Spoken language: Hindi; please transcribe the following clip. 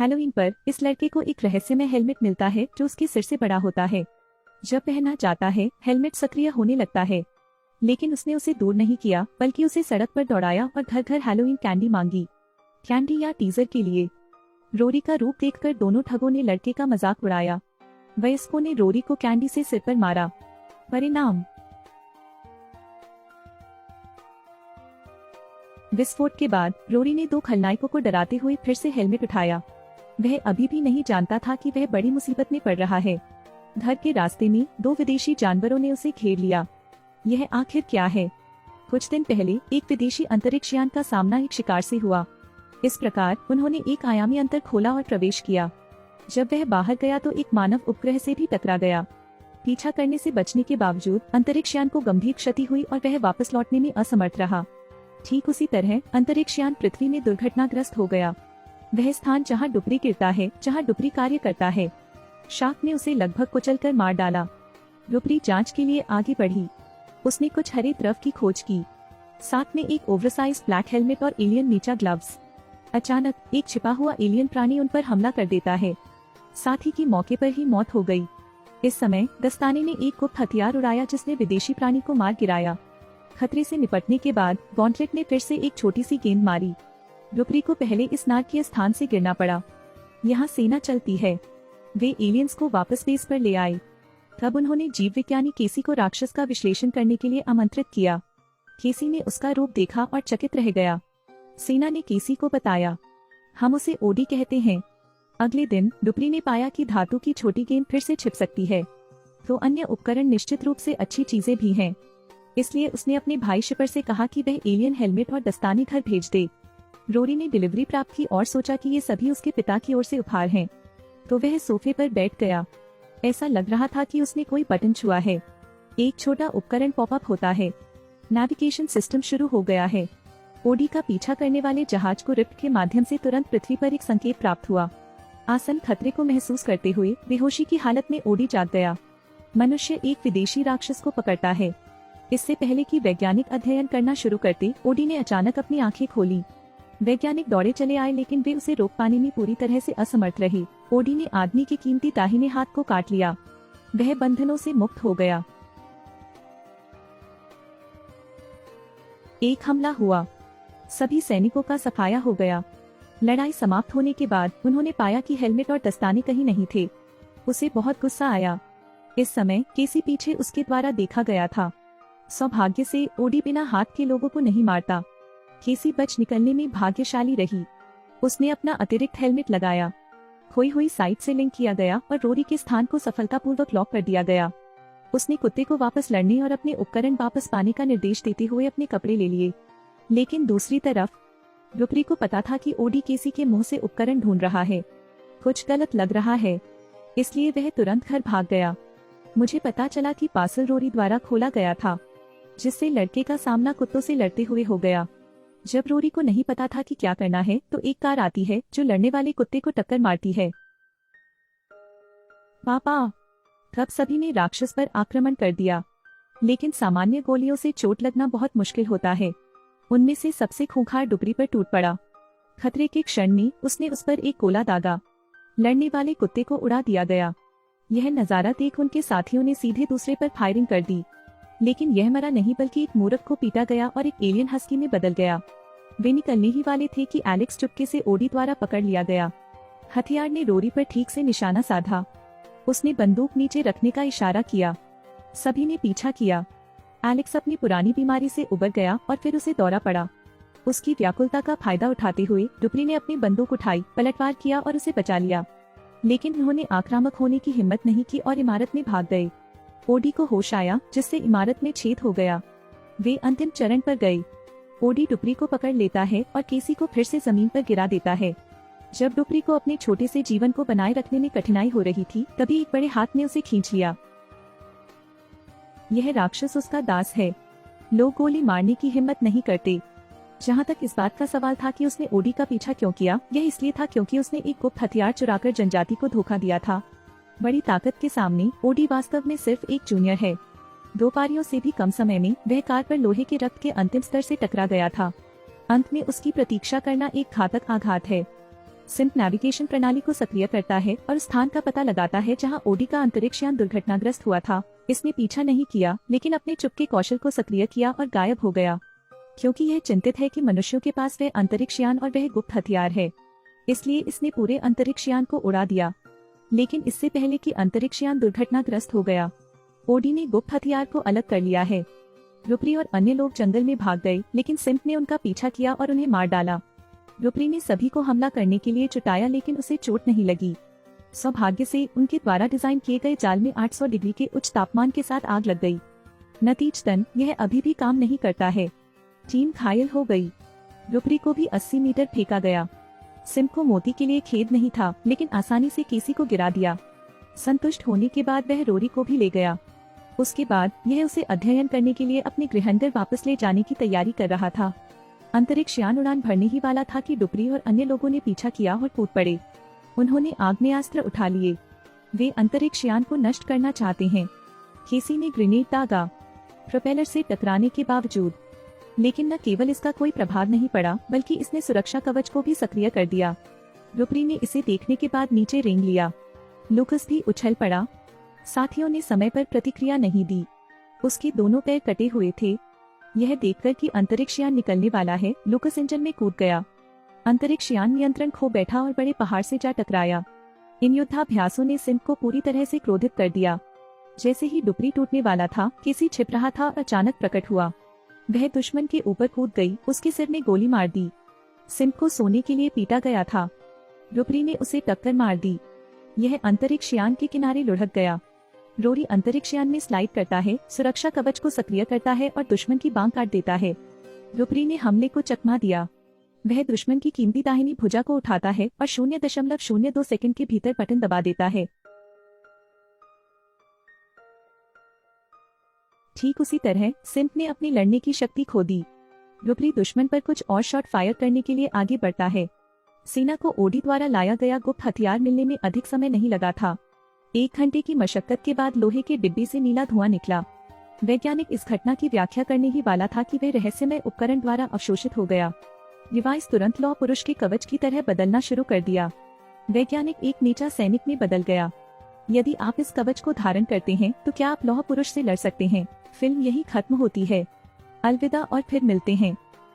हैलोवीन पर इस लड़के को एक रहस्यमय हेलमेट मिलता है जो उसके सिर से बड़ा होता है। जब पहना जाता है हेलमेट सक्रिय होने लगता है, लेकिन उसने उसे दूर नहीं किया बल्कि उसे सड़क पर दौड़ाया और घर घर हैलोवीन कैंडी मांगी। कैंडी या टीजर के लिए रोरी का रूप देखकर दोनों ठगों ने लड़के का मजाक उड़ाया। वयस्कों ने रोरी को कैंडी से सिर पर मारा। परिणाम, विस्फोट के बाद रोरी ने दो खलनायकों को डराते हुए फिर से हेलमेट उठाया। वह अभी भी नहीं जानता था कि वह बड़ी मुसीबत में पड़ रहा है। घर के रास्ते में दो विदेशी जानवरों ने उसे घेर लिया। यह आखिर क्या है? कुछ दिन पहले एक विदेशी अंतरिक्ष यान का सामना एक शिकार से हुआ। इस प्रकार उन्होंने एक आयामी अंतर खोला और प्रवेश किया। जब वह बाहर गया तो एक मानव उपग्रह से भी टकरा गया। पीछा करने से बचने के बावजूद अंतरिक्ष यान को गंभीर क्षति हुई और वह वापस लौटने में असमर्थ रहा। ठीक उसी तरह अंतरिक्ष यान पृथ्वी में दुर्घटनाग्रस्त हो गया। वह स्थान जहां डुबरी गिरता है, जहां डुबरी कार्य करता है। शार्क ने उसे लगभग कुचलकर मार डाला। डुबरी जांच के लिए आगे बढ़ी। उसने कुछ हरे द्रव की खोज की, साथ में एक ओवरसाइज ब्लैक हेलमेट और एलियन नीचा ग्लव्स। अचानक एक छिपा हुआ एलियन प्राणी उन पर हमला कर देता है। साथ ही की मौके पर ही मौत हो गई। इस समय दस्ताने ने एक गुप्त हथियार उड़ाया जिसने विदेशी प्राणी को मार गिराया। खतरे से निपटने के बाद गॉन्टलेट ने फिर से एक छोटी सी गेंद मारी। डुबरी को पहले इस नारकीय स्थान से गिरना पड़ा। यहाँ सेना चलती है। वे एलियंस को वापस बेस पर ले आए। तब उन्होंने जीव विज्ञानी केसी को राक्षस का विश्लेषण करने के लिए आमंत्रित किया। केसी ने उसका रूप देखा और चकित रह गया। सेना ने केसी को बताया, हम उसे ओडी कहते हैं। अगले दिन डुबरी ने पाया कि धातु की छोटी गेंद फिर से छिप सकती है, तो अन्य उपकरण निश्चित रूप से अच्छी चीजें भी हैं। इसलिए उसने अपने भाई शिपर से कहा कि वह एलियन हेलमेट और दस्ताने घर भेज दे। रोरी ने डिलीवरी प्राप्त की और सोचा कि ये सभी उसके पिता की ओर से उपहार हैं, तो वह सोफे पर बैठ गया। ऐसा लग रहा था कि उसने कोई बटन छुआ है। एक छोटा उपकरण पॉपअप होता है। नेविगेशन सिस्टम शुरू हो गया है। ओडी का पीछा करने वाले जहाज को रिफ्ट के माध्यम से तुरंत पृथ्वी पर एक संकेत प्राप्त हुआ। आसन खतरे को महसूस करते हुए बेहोशी की हालत में ओडी जाग गया। मनुष्य एक विदेशी राक्षस को पकड़ता है। इससे पहले कि वैज्ञानिक अध्ययन करना शुरू करते, ओडी ने अचानक अपनी आंखें खोली। वैज्ञानिक दौड़े चले आए लेकिन वे उसे रोक पाने में पूरी तरह से असमर्थ रहे। ओडी ने आदमी के कीमती दाहिने हाथ को काट लिया। वह बंधनों से मुक्त हो गया। एक हमला हुआ। सभी सैनिकों का सफाया हो गया। लड़ाई समाप्त होने के बाद उन्होंने पाया कि हेलमेट और दस्ताने कहीं नहीं थे। उसे बहुत गुस्सा आया। इस समय केसी पीछे उसके द्वारा देखा गया था। सौभाग्य से ओडी बिना हाथ के लोगों को नहीं मारता। केसी बच निकलने में भाग्यशाली रही। उसने अपना अतिरिक्त हेलमेट लगाया। खोई हुई साइट से लिंक किया गया और रोरी के स्थान को सफलतापूर्वक लॉक कर दिया गया। उसने कुत्ते को वापस लड़ने और अपने उपकरण वापस पाने का निर्देश देते हुए अपने कपड़े ले लिए। लेकिन दूसरी तरफ डुबरी को पता था कि ओडी केसी के मुंह से उपकरण ढूंढ रहा है। कुछ गलत लग रहा है, इसलिए वह तुरंत घर भाग गया। मुझे पता चला कि पार्सल रोरी द्वारा खोला गया था, जिससे लड़के का सामना कुत्तों से लड़ते हुए हो गया। जब रोरी को नहीं पता था कि क्या करना है, तो एक कार आती है जो लड़ने वाले कुत्ते को टक्कर मारती है। पापा! तब सभी ने राक्षस पर आक्रमण कर दिया। लेकिन सामान्य गोलियों से चोट लगना बहुत मुश्किल होता है। उनमें से सबसे खूंखार डुबरी पर टूट पड़ा। खतरे के क्षण में उसने उस पर एक गोला दागा। लड़ने वाले कुत्ते को उड़ा दिया गया। यह नजारा देख उनके साथियों ने सीधे दूसरे पर फायरिंग कर दी। लेकिन यह मरा नहीं बल्कि एक मूर्ख को पीटा गया और एक एलियन हस्की में बदल गया। वे निकलने ही वाले थे कि एलेक्स चुपके से ओडी द्वारा पकड़ लिया गया। हथियार ने रोरी पर ठीक से निशाना साधा। उसने बंदूक नीचे रखने का इशारा किया। सभी ने पीछा किया। एलेक्स अपनी पुरानी बीमारी से उबर गया और फिर उसे दौरा पड़ा। उसकी व्याकुलता का फायदा उठाते हुए डुबरी ने अपनी बंदूक उठाई, पलटवार किया और उसे बचा लिया। लेकिन उन्होंने आक्रामक होने की हिम्मत नहीं की और इमारत में भाग गए। ओडी को होश आया, जिससे इमारत में छेद हो गया। वे अंतिम चरण पर गए। ओडी डुबरी को पकड़ लेता है और केसी को फिर से जमीन पर गिरा देता है। जब डुबरी को अपने छोटे से जीवन को बनाए रखने में कठिनाई हो रही थी, तभी एक बड़े हाथ ने उसे खींच लिया। यह राक्षस उसका दास है। लोग गोली मारने की हिम्मत नहीं करते। जहाँ तक इस बात का सवाल था कि उसने ओडी का पीछा क्यों किया, यह इसलिए था क्योंकि उसने एक गुप्त हथियार चुराकर जनजाति को धोखा दिया था। बड़ी ताकत के सामने ओडी वास्तव में सिर्फ एक जूनियर है। 2 पारियों से भी कम समय में वह कार पर लोहे के रक्त के अंतिम स्तर से टकरा गया था। अंत में उसकी प्रतीक्षा करना एक घातक आघात है। सिम्प नेविगेशन प्रणाली को सक्रिय करता है और स्थान का पता लगाता है जहां ओडी का अंतरिक्ष यान दुर्घटनाग्रस्त हुआ था। इसने पीछा नहीं किया, लेकिन अपने चुपके कौशल को सक्रिय किया और गायब हो गया, क्योंकि यह चिंतित है कि मनुष्यों के पास वह अंतरिक्ष यान और वह गुप्त हथियार है। इसलिए इसने पूरे अंतरिक्ष यान को उड़ा दिया, लेकिन इससे पहले कि अंतरिक्ष यान दुर्घटनाग्रस्त हो गया, ओडी ने गुप्त हथियार को अलग कर लिया है। रुपरी और अन्य लोग जंगल में भाग गए, लेकिन सिम्प ने उनका पीछा किया और उन्हें मार डाला। रुपरी ने सभी को हमला करने के लिए जुटाया, लेकिन उसे चोट नहीं लगी। सौभाग्य से उनके द्वारा डिजाइन किए गए जाल में 800 डिग्री के उच्च तापमान के साथ आग लग गई। नतीजतन यह अभी भी काम नहीं करता है। टीम घायल हो गई। रुपरी को भी 80 मीटर फेंका गया। सिम्प को मोती के लिए खेद नहीं था, लेकिन आसानी से केसी को गिरा दिया। संतुष्ट होने के बाद वह रोरी को भी ले गया। उसके बाद यह उसे अध्ययन करने के लिए अपने गृहांतर वापस ले जाने की तैयारी कर रहा था। अंतरिक्ष यान उड़ान भरने ही वाला था कि डुपरी और अन्य लोगों ने पीछा किया और कूद पड़े। उन्होंने आग्नेयास्त्र उठा लिए। वे अंतरिक्ष यान को नष्ट करना चाहते हैं। केसी ने ग्रेनेड दागा, प्रोपेलर से टकराने के बावजूद, लेकिन न केवल इसका कोई प्रभाव नहीं पड़ा, बल्कि इसने सुरक्षा कवच को भी सक्रिय कर दिया। डुपरी ने इसे देखने के बाद नीचे रेंग लिया। लूकस भी उछल पड़ा। साथियों ने समय पर प्रतिक्रिया नहीं दी। उसके दोनों पैर कटे हुए थे। यह देखकर कि अंतरिक्ष यान निकलने वाला है, लूकस इंजन में कूद गया। अंतरिक्ष यान नियंत्रण खो बैठा और बड़े पहाड़ से जा टकराया। इन युद्धाभ्यासों ने सिम्प को पूरी तरह से क्रोधित कर दिया। जैसे ही डुपरी टूटने वाला था, केसी छिप रहा था और अचानक प्रकट हुआ। वह दुश्मन के ऊपर कूद गई, उसके सिर में गोली मार दी। सिम्प को सोने के लिए पीटा गया था। डुपरी ने उसे टक्कर मार दी। यह अंतरिक्ष यान के किनारे लुढ़क गया। रोरी अंतरिक्ष यान में स्लाइड करता है, सुरक्षा कवच को सक्रिय करता है और दुश्मन की बांह काट देता है। डुपरी ने हमले को चकमा दिया। वह दुश्मन की कीमती दाहिनी भुजा को उठाता है और 0.02 सेकंड के भीतर बटन दबा देता है। ठीक उसी तरह सिम्प ने अपनी लड़ने की शक्ति खो दी। डुपरी दुश्मन पर कुछ और शॉट फायर करने के लिए आगे बढ़ता है। सेना को ओडी द्वारा लाया गया गुप्त हथियार मिलने में अधिक समय नहीं लगा था। 1 घंटे की मशक्कत के बाद लोहे के डिब्बे से नीला धुआं निकला। वैज्ञानिक इस घटना की व्याख्या करने ही वाला था कि वह रहस्यमय उपकरण द्वारा अवशोषित हो गया। डिवाइस तुरंत लौह पुरुष के कवच की तरह बदलना शुरू कर दिया। वैज्ञानिक एक नेचा सैनिक में बदल गया। यदि आप इस कवच को धारण करते हैं तो क्या आप लौह पुरुष से लड़ सकते हैं? फिल्म यही खत्म होती है। अलविदा और फिर मिलते हैं।